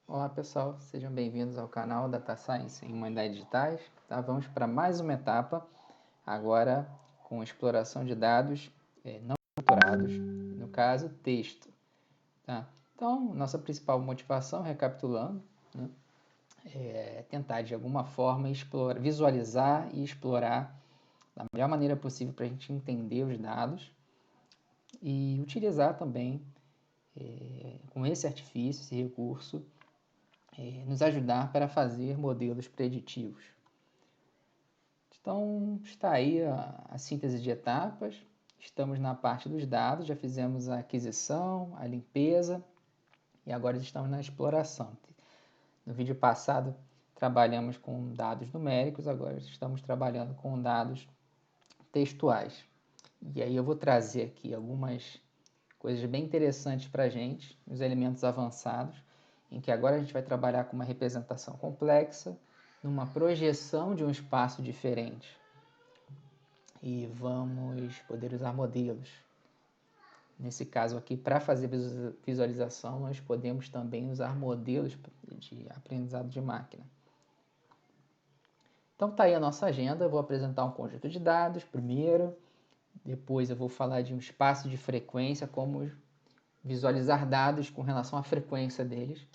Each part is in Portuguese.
Olá pessoal, sejam bem-vindos ao canal Data Science em Humanidades Digitais. Tá? Vamos para mais uma etapa, agora com exploração de dados não estruturados, no caso texto. Tá? Então, nossa principal motivação, recapitulando, né, é tentar de alguma forma visualizar e explorar da melhor maneira possível para a gente entender os dados e utilizar também com esse artifício, esse recurso, nos ajudar para fazer modelos preditivos. Então, está aí a síntese de etapas. Estamos na parte dos dados, já fizemos a aquisição, a limpeza e agora estamos na exploração. No vídeo passado, trabalhamos com dados numéricos, agora estamos trabalhando com dados textuais. E aí eu vou trazer aqui algumas coisas bem interessantes para a gente, os elementos avançados, em que agora a gente vai trabalhar com uma representação complexa, numa projeção de um espaço diferente. E vamos poder usar modelos. Nesse caso aqui, para fazer visualização, nós podemos também usar modelos de aprendizado de máquina. Então tá aí a nossa agenda, eu vou apresentar um conjunto de dados primeiro, depois eu vou falar de um espaço de frequência, como visualizar dados com relação à frequência deles.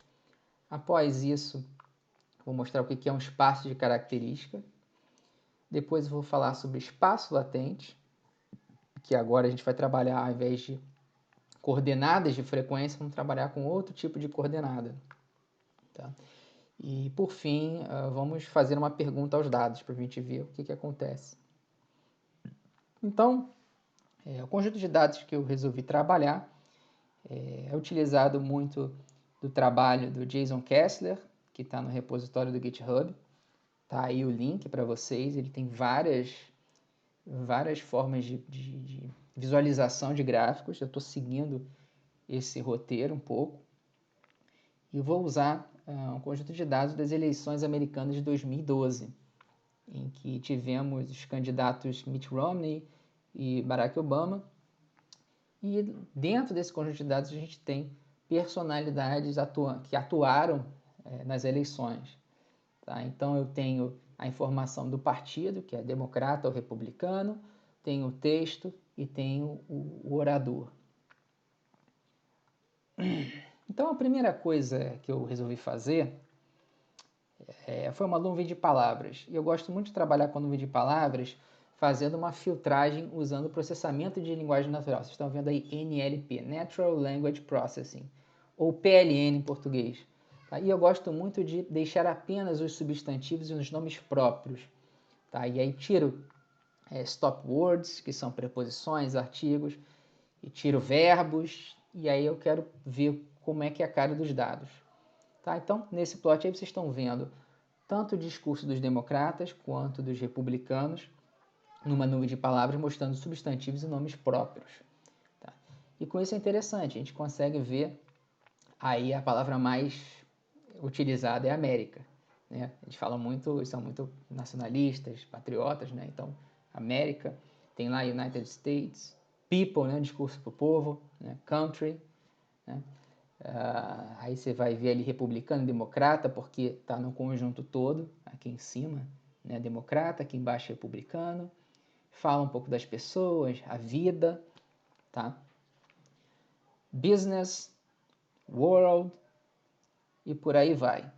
Após isso, vou mostrar o que é um espaço de característica. Depois eu vou falar sobre espaço latente, que agora a gente vai trabalhar, ao invés de coordenadas de frequência, vamos trabalhar com outro tipo de coordenada. Tá? E, por fim, vamos fazer uma pergunta aos dados para a gente ver o que acontece. Então, o conjunto de dados que eu resolvi trabalhar é utilizado muito do trabalho do Jason Kessler, que está no repositório do GitHub. Tá aí o link para vocês, ele tem várias formas de visualização de gráficos. Eu estou seguindo esse roteiro um pouco e vou usar um conjunto de dados das eleições americanas de 2012, em que tivemos os candidatos Mitt Romney e Barack Obama, e dentro desse conjunto de dados a gente tem personalidades que atuaram nas eleições. Tá? Então eu tenho a informação do partido, que é democrata ou republicano, tenho o texto e tenho o orador. Então a primeira coisa que eu resolvi fazer foi uma nuvem de palavras. E eu gosto muito de trabalhar com a nuvem de palavras, fazendo uma filtragem usando processamento de linguagem natural. Vocês estão vendo aí NLP, Natural Language Processing, ou PLN em português. Tá? E eu gosto muito de deixar apenas os substantivos e os nomes próprios. Tá? E aí tiro stop words, que são preposições, artigos, e tiro verbos, e aí eu quero ver como é que é a cara dos dados. Tá? Então, nesse plot aí vocês estão vendo tanto o discurso dos democratas quanto dos republicanos, numa nuvem de palavras mostrando substantivos e nomes próprios. Tá? E com isso é interessante, a gente consegue ver aí a palavra mais utilizada é América. Né? A gente fala muito, são muito nacionalistas, patriotas, né? Então, América, tem lá United States, people, né? Discurso para o povo, né? Country, né? Aí você vai ver ali republicano e democrata, porque está no conjunto todo, aqui em cima, né? Democrata, aqui embaixo republicano. Fala um pouco das pessoas, a vida, tá? Business, world e por aí vai.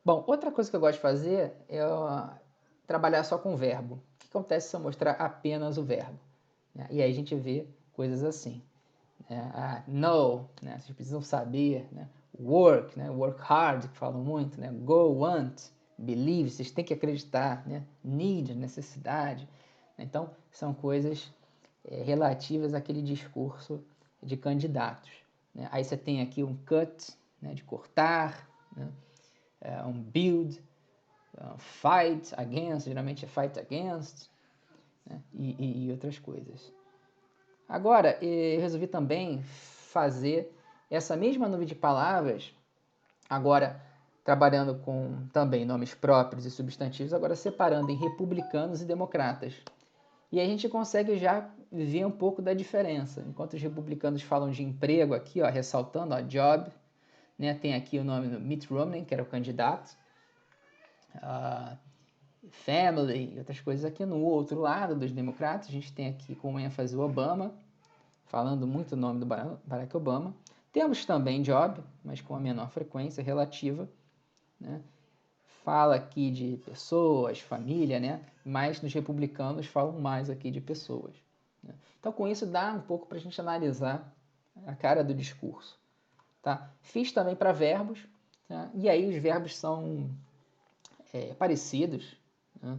Bom, outra coisa que eu gosto de fazer é trabalhar só com verbo. O que acontece se eu mostrar apenas o verbo? E aí a gente vê coisas assim. Know, né? Vocês precisam saber, né? Work, né? Work hard, que falam muito, né? Go, want, believe, vocês têm que acreditar, né? Need, necessidade. Então, são coisas relativas àquele discurso de candidatos. Né? Aí você tem aqui um cut, né? De cortar, né? Um build, fight against, geralmente é fight against, né? e outras coisas. Agora, eu resolvi também fazer essa mesma nuvem de palavras, agora trabalhando com também nomes próprios e substantivos, agora separando em republicanos e democratas. E a gente consegue já ver um pouco da diferença. Enquanto os republicanos falam de emprego aqui, ó, ressaltando, ó, job, né? Tem aqui o nome do Mitt Romney, que era o candidato. Family e outras coisas aqui. No outro lado dos democratas, a gente tem aqui com ênfase o Obama, falando muito o nome do Barack Obama. Temos também Job, mas com a menor frequência relativa, né? Fala aqui de pessoas, família, né? Mas nos republicanos falam mais aqui de pessoas, né? Então, com isso, dá um pouco para a gente analisar a cara do discurso, tá? Fiz também para verbos, tá? E aí os verbos são parecidos, né?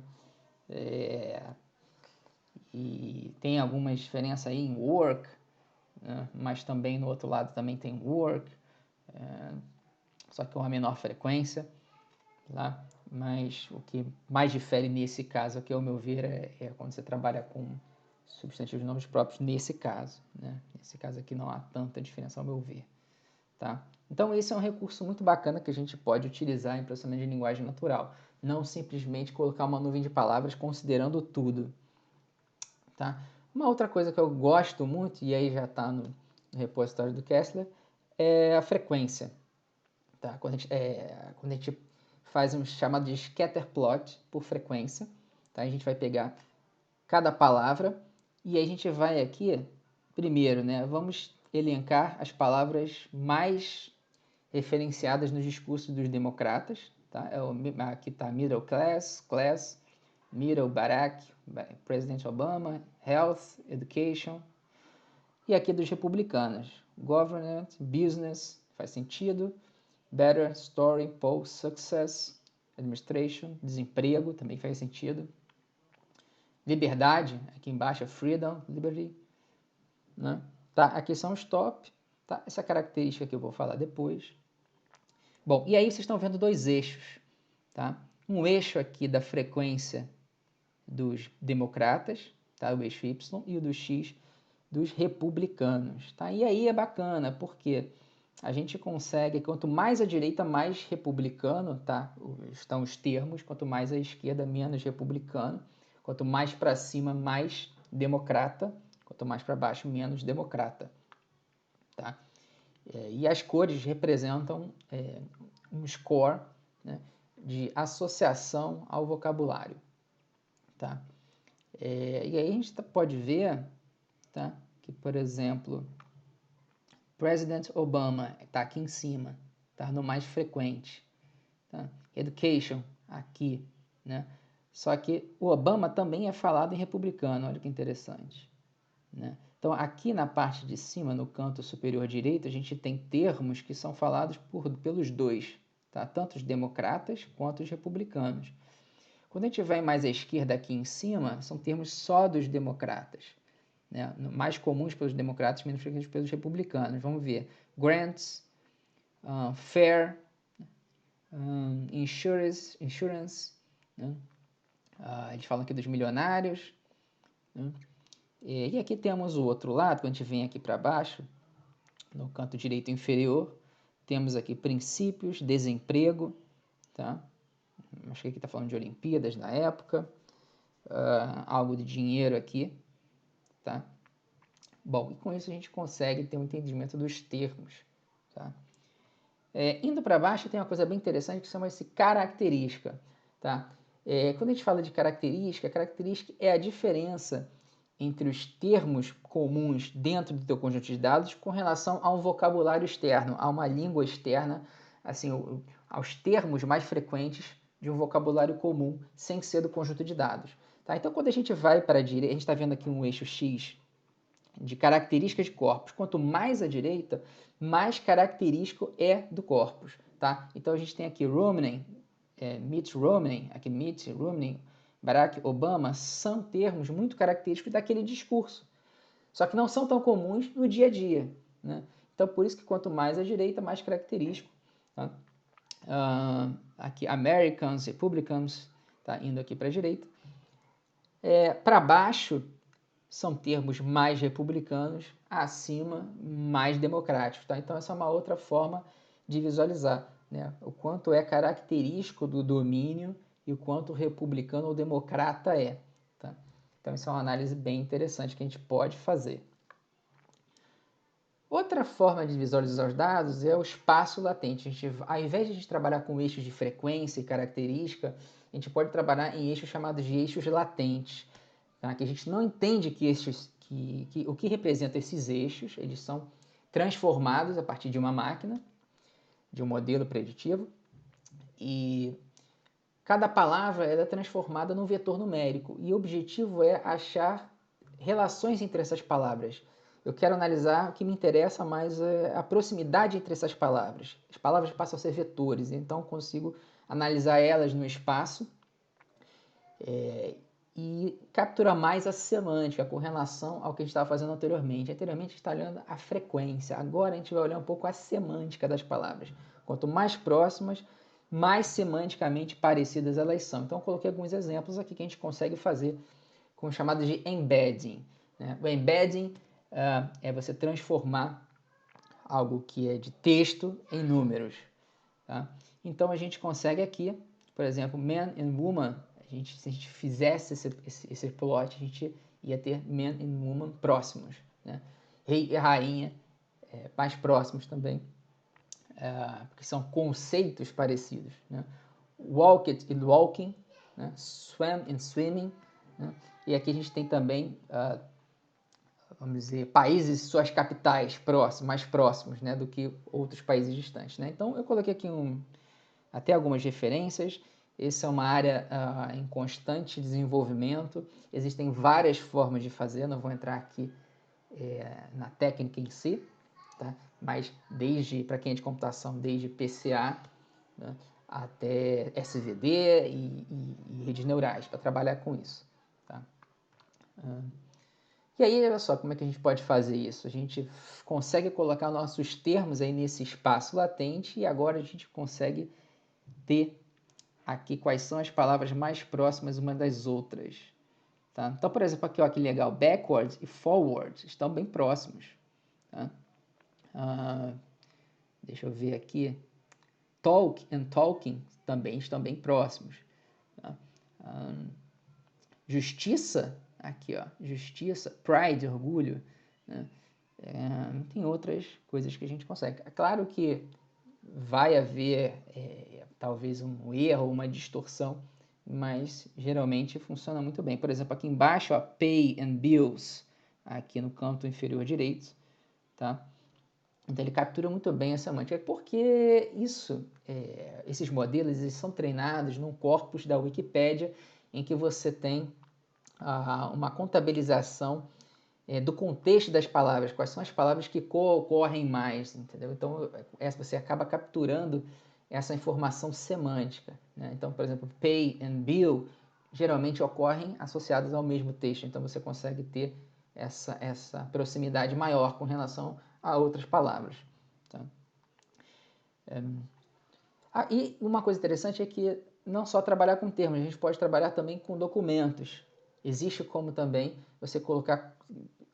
E tem algumas diferenças aí em work, né? Mas também no outro lado também tem work, só que com uma menor frequência, tá? Mas o que mais difere nesse caso aqui, ao meu ver, é quando você trabalha com substantivos de nomes próprios, nesse caso, né? Nesse caso aqui não há tanta diferença, ao meu ver, tá? Então, esse é um recurso muito bacana que a gente pode utilizar em processamento de linguagem natural. Não simplesmente colocar uma nuvem de palavras considerando tudo, tá? Uma outra coisa que eu gosto muito, e aí já está no repositório do Kessler, é a frequência, tá? Quando a gente faz um chamado de scatterplot por frequência, tá? A gente vai pegar cada palavra e aí a gente vai aqui, primeiro, né? Vamos elencar as palavras mais referenciadas nos discursos dos democratas, tá? Aqui está middle class, middle Barack, President Obama, health, education. E aqui dos republicanos, government, business, faz sentido, better, story, poll, success, administration, desemprego, também faz sentido. Liberdade, aqui embaixo, freedom, liberty, né? Tá, aqui são os top, tá? Essa característica que eu vou falar depois. Bom, e aí vocês estão vendo dois eixos, tá? Um eixo aqui da frequência dos democratas, tá? O eixo Y, e o do X dos republicanos, tá? E aí é bacana, porque a gente consegue, quanto mais à direita, mais republicano, tá? Estão os termos, quanto mais à esquerda, menos republicano, quanto mais para cima, mais democrata, quanto mais para baixo, menos democrata, tá? E as cores representam um score, né, de associação ao vocabulário, tá? E aí a gente pode ver, tá, que, por exemplo, President Obama está aqui em cima, tá, no mais frequente, tá? Education, aqui, né? Só que o Obama também é falado em republicano, olha que interessante, né? Então, aqui na parte de cima, no canto superior direito, a gente tem termos que são falados pelos dois, tá? Tanto os democratas quanto os republicanos. Quando a gente vai mais à esquerda aqui em cima, são termos só dos democratas, né? Mais comuns pelos democratas, menos frequentes pelos republicanos. Vamos ver. Grants, fair, insurance, né? Eles falam aqui dos milionários, né? E aqui temos o outro lado, quando a gente vem aqui para baixo, no canto direito inferior, temos aqui princípios, desemprego, tá? Acho que aqui está falando de Olimpíadas na época, algo de dinheiro aqui, tá? Bom, e com isso a gente consegue ter um entendimento dos termos, tá? Indo para baixo tem uma coisa bem interessante que chama-se característica, tá? Quando a gente fala de característica é a diferença entre os termos comuns dentro do teu conjunto de dados com relação a um vocabulário externo, a uma língua externa, assim, aos termos mais frequentes de um vocabulário comum, sem ser do conjunto de dados, tá? Então, quando a gente vai para a direita, a gente está vendo aqui um eixo X de características de corpos. Quanto mais à direita, mais característico é do corpus, tá? Então a gente tem aqui Romney, Mitt Romney, aqui Mitt Romney, Barack Obama, são termos muito característicos daquele discurso, só que não são tão comuns no dia a dia, né? Então por isso que quanto mais à direita, mais característico, tá? Aqui Americans, Republicans, tá indo aqui para a direita. Para baixo são termos mais republicanos, acima mais democráticos, tá? Então essa é uma outra forma de visualizar, né? O quanto é característico do domínio e o quanto republicano ou democrata é, tá? Então isso é uma análise bem interessante que a gente pode fazer. outra forma de visualizar os dados é o espaço latente. Ao invés de a gente trabalhar com eixos de frequência e característica, a gente pode trabalhar em eixos chamados de eixos latentes, tá? Que a gente não entende o que representa esses eixos. Eles são transformados a partir de uma máquina, de um modelo preditivo, e cada palavra é transformada num vetor numérico, e o objetivo é achar relações entre essas palavras. Eu quero analisar, o que me interessa mais é a proximidade entre essas palavras. As palavras passam a ser vetores, então consigo analisar elas no espaço e capturar mais a semântica com relação ao que a gente estava fazendo anteriormente. Anteriormente a gente está olhando a frequência, agora a gente vai olhar um pouco a semântica das palavras. Quanto mais próximas, mais semanticamente parecidas elas são. Então eu coloquei alguns exemplos aqui que a gente consegue fazer com o chamado de embedding, né? O embedding é você transformar algo que é de texto em números, tá? Então a gente consegue aqui, por exemplo, man and woman, se a gente fizesse esse plot, a gente ia ter man and woman próximos, né? Rei e rainha mais próximos também, porque são conceitos parecidos, né? Walked e walking, né? Swam and swimming, né? E aqui a gente tem também, vamos dizer, países e suas capitais mais próximos, né, do que outros países distantes, né? Então eu coloquei aqui até algumas referências. Essa é uma área em constante desenvolvimento. Existem várias formas de fazer, não vou entrar aqui na técnica em si, tá? Mas para quem é de computação, desde PCA, né, até SVD e redes neurais, para trabalhar com isso. Tá? E aí, olha só como é que a gente pode fazer isso. A gente consegue colocar nossos termos aí nesse espaço latente e agora a gente consegue ter aqui quais são as palavras mais próximas uma das outras. Tá? Então, por exemplo, aqui, ó, que legal, backwards e forwards estão bem próximos. Tá? Deixa eu ver aqui. Talk and talking também estão bem próximos. Tá? Justiça, aqui, ó, justiça, pride, orgulho, né? Tem outras coisas que a gente consegue. É claro que vai haver talvez um erro, uma distorção, mas geralmente funciona muito bem. Por exemplo, aqui embaixo, ó, pay and bills, aqui no canto inferior direito, tá? Então ele captura muito bem a semântica, porque esses modelos eles são treinados num corpus da Wikipédia em que você tem uma contabilização do contexto das palavras, quais são as palavras que ocorrem mais, entendeu? Então você acaba capturando essa informação semântica, né? Então, por exemplo, pay and bill geralmente ocorrem associados ao mesmo texto, então você consegue ter essa proximidade maior com relação a outras palavras. Tá? E uma coisa interessante é que não só trabalhar com termos, a gente pode trabalhar também com documentos. Existe como também você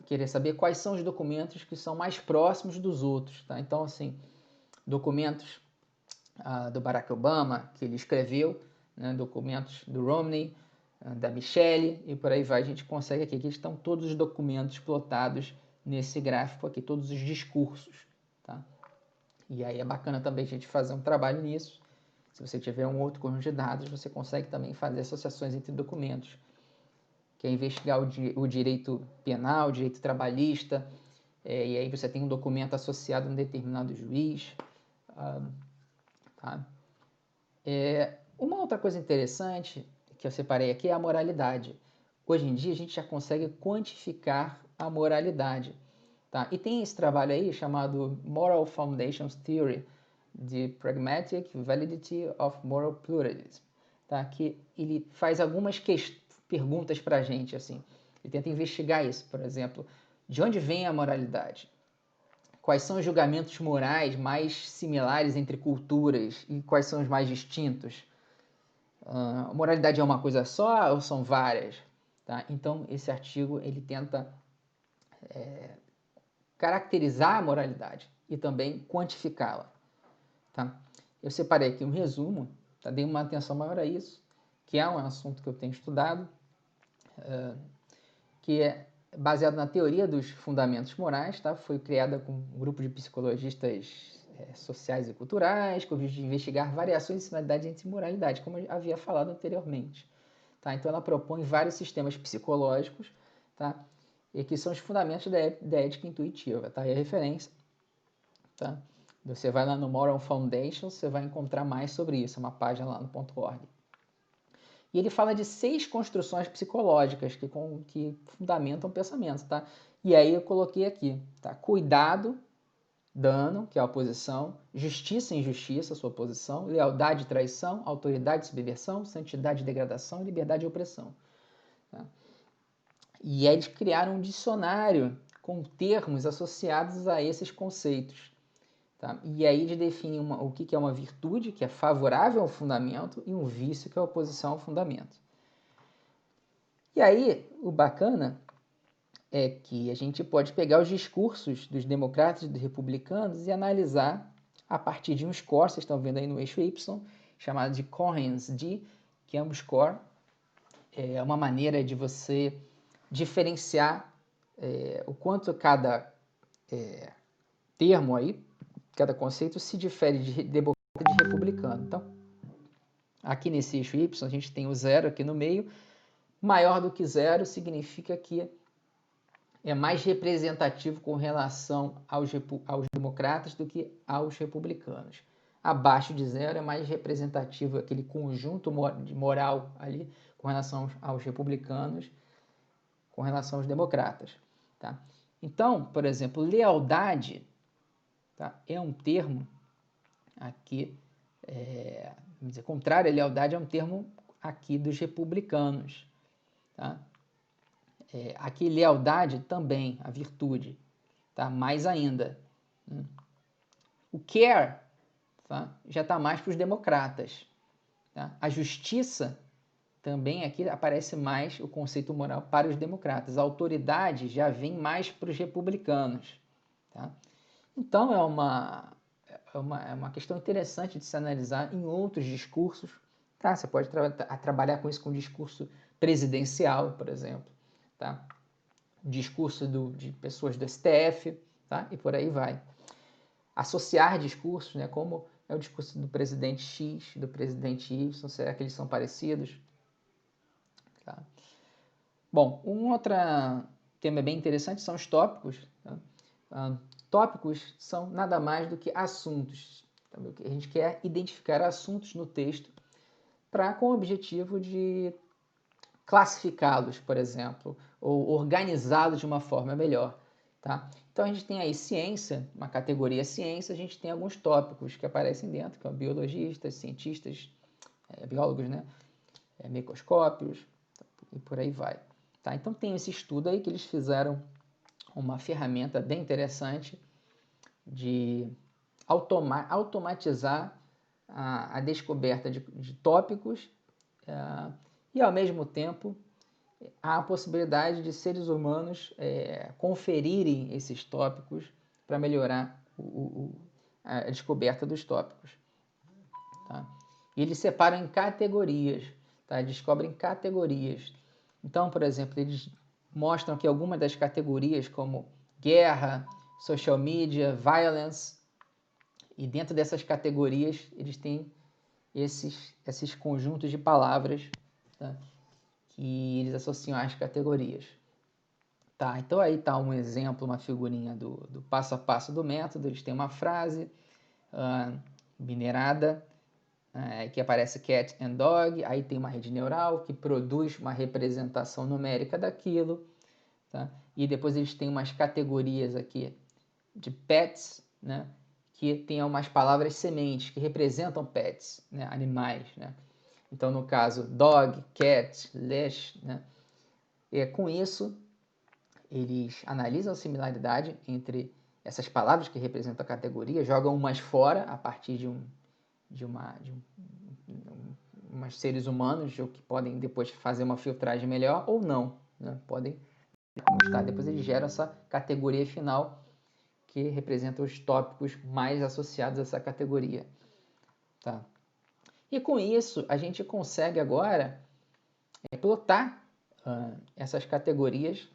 querer saber quais são os documentos que são mais próximos dos outros. Tá? Então, assim, documentos do Barack Obama, que ele escreveu, né? Documentos do Romney, da Michelle, e por aí vai, a gente consegue aqui estão todos os documentos plotados nesse gráfico aqui, todos os discursos. Tá? E aí é bacana também a gente fazer um trabalho nisso. Se você tiver um outro conjunto de dados, você consegue também fazer associações entre documentos, que é investigar o direito penal, o direito trabalhista, e aí você tem um documento associado a um determinado juiz. Tá? Uma outra coisa interessante que eu separei aqui é a moralidade. Hoje em dia a gente já consegue quantificar a moralidade. Tá? E tem esse trabalho aí chamado Moral Foundations Theory, The Pragmatic Validity of Moral Pluralism, tá? Que ele faz algumas perguntas para a gente, assim. Ele tenta investigar isso, por exemplo, de onde vem a moralidade? Quais são os julgamentos morais mais similares entre culturas e quais são os mais distintos? A moralidade é uma coisa só ou são várias? Tá? Então, esse artigo ele tenta caracterizar a moralidade e também quantificá-la. Tá? Eu separei aqui um resumo, tá? Dei uma atenção maior a isso, que é um assunto que eu tenho estudado, que é baseado na teoria dos fundamentos morais, tá? Foi criada com um grupo de psicologistas sociais e culturais, com o objetivo de investigar variações de similaridade entre moralidade, como eu havia falado anteriormente. Tá? Então, ela propõe vários sistemas psicológicos, tá? E que são os fundamentos da ética intuitiva. Tá? E a referência, tá? Você vai lá no Moral Foundation, você vai encontrar mais sobre isso, uma página lá no .org. E ele fala de 6 construções psicológicas que fundamentam o pensamento, tá? E aí eu coloquei aqui, tá? Cuidado, dano, que é a oposição, justiça e injustiça, sua oposição, lealdade e traição, autoridade e subversão, santidade e degradação, liberdade e opressão. Tá? E eles criaram um dicionário com termos associados a esses conceitos. Tá? E aí eles definem o que é uma virtude, que é favorável ao fundamento, e um vício, que é a oposição ao fundamento. E aí, o bacana é que a gente pode pegar os discursos dos democratas e dos republicanos e analisar a partir de um score, vocês estão vendo aí no eixo Y, chamado de Cohen's d, que é um score, é uma maneira de você diferenciar o quanto cada termo aí, cada conceito se difere de democrata e de republicano. Então, aqui nesse eixo Y, a gente tem o 0 aqui no meio. Maior do que 0 significa que é mais representativo com relação aos democratas do que aos republicanos. Abaixo de 0 é mais representativo aquele conjunto moral ali com relação aos republicanos, com relação aos democratas. Tá? Então, por exemplo, lealdade, tá? É um termo aqui, vamos dizer, contrário à lealdade é um termo aqui dos republicanos. Tá? Aqui, lealdade também, a virtude, tá? Mais ainda. O care, tá? Já está mais para os democratas. Tá? A justiça também aqui aparece mais o conceito moral para os democratas. A autoridade já vem mais para os republicanos. Tá? Então, é uma questão interessante de se analisar em outros discursos. Tá? Você pode trabalhar com isso com o discurso presidencial, por exemplo. Tá? Discurso de pessoas do STF, tá? E por aí vai. Associar discursos, né? Como é o discurso do presidente X, do presidente Y, será que eles são parecidos? Tá? Bom, um outro tema bem interessante são os tópicos. Tá? Tópicos são nada mais do que assuntos. Então, a gente quer identificar assuntos no texto com o objetivo de classificá-los, por exemplo, ou organizá-los de uma forma melhor. Tá? Então a gente tem aí ciência, uma categoria ciência, a gente tem alguns tópicos que aparecem dentro, que são biologistas, cientistas, biólogos, né? Microscópios e por aí vai. Tá? Então tem esse estudo aí que eles fizeram uma ferramenta bem interessante de automatizar a descoberta de tópicos e, ao mesmo tempo, há a possibilidade de seres humanos conferirem esses tópicos para melhorar a descoberta dos tópicos. Tá? E eles separam em categorias, tá? Descobrem categorias. Então, por exemplo, eles mostram que algumas das categorias, como guerra, social media, violence, e dentro dessas categorias eles têm esses conjuntos de palavras, tá? Que eles associam às categorias. Tá, então aí está um exemplo, uma figurinha do passo a passo do método. Eles têm uma frase minerada, que aparece cat and dog, aí tem uma rede neural que produz uma representação numérica daquilo, tá? E depois eles têm umas categorias aqui de pets, né? Que tem umas palavras sementes que representam pets, né? Animais, né? Então, no caso, dog, cat, leash, né? E com isso, eles analisam a similaridade entre essas palavras que representam a categoria, jogam umas fora a partir de umas seres humanos, que podem depois fazer uma filtragem melhor ou não, né? Podem constar. Depois eles geram essa categoria final que representa os tópicos mais associados a essa categoria. Tá? E com isso, a gente consegue agora plotar essas categorias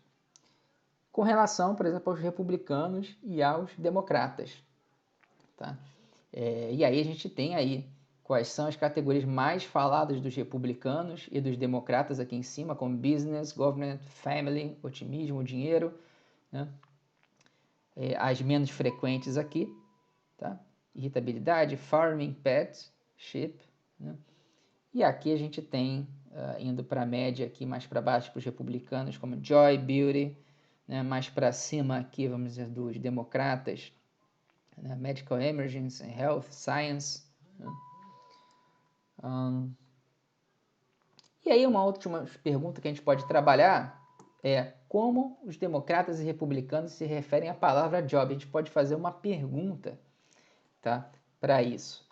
com relação, por exemplo, aos republicanos e aos democratas. Tá? E aí a gente tem aí quais são as categorias mais faladas dos republicanos e dos democratas aqui em cima, como business, government, family, otimismo, dinheiro, né? As menos frequentes aqui, tá? Irritabilidade, farming, pets, sheep, né? E aqui a gente tem, indo para a média aqui, mais para baixo para os republicanos, como joy, beauty, né? Mais para cima aqui, vamos dizer, dos democratas, né? Medical emergency, health, science, né? E aí uma última pergunta que a gente pode trabalhar é como os democratas e republicanos se referem à palavra job. A gente pode fazer uma pergunta, tá, para isso,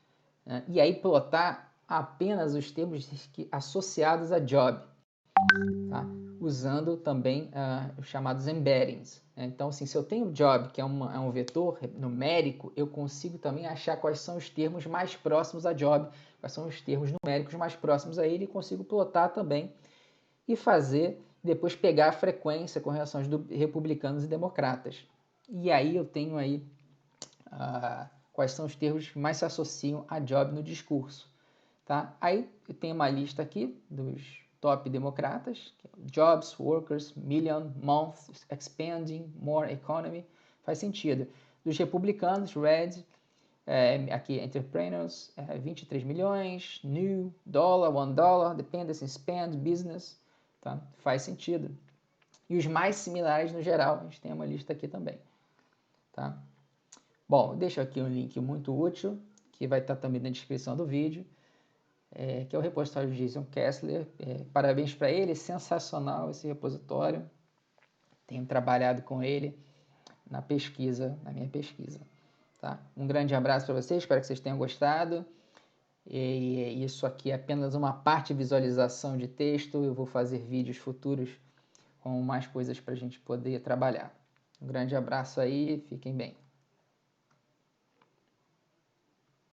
né? E aí plotar apenas os termos associados a job, tá? Usando também os chamados embeddings, né? Então, assim, se eu tenho job, que é um vetor numérico, eu consigo também achar quais são os termos mais próximos a job, quais são os termos numéricos mais próximos a ele, e consigo plotar também e fazer, depois pegar a frequência com relação aos republicanos e democratas. E aí eu tenho aí quais são os termos que mais se associam a job no discurso. Tá? Aí eu tenho uma lista aqui dos top democratas: jobs, workers, million, month, expanding, more economy, faz sentido. Dos republicanos, red, aqui entrepreneurs, 23 milhões, new, dollar, $1, dependency, spend, business, tá? Faz sentido. E os mais similares no geral, a gente tem uma lista aqui também. Tá? Bom, deixo aqui um link muito útil, que vai estar também na descrição do vídeo, que é o repositório de Jason Kessler. Parabéns para ele, sensacional esse repositório. Tenho trabalhado com ele na minha pesquisa. Tá? Um grande abraço para vocês, espero que vocês tenham gostado. E isso aqui é apenas uma parte de visualização de texto. Eu vou fazer vídeos futuros com mais coisas para a gente poder trabalhar. Um grande abraço aí, fiquem bem.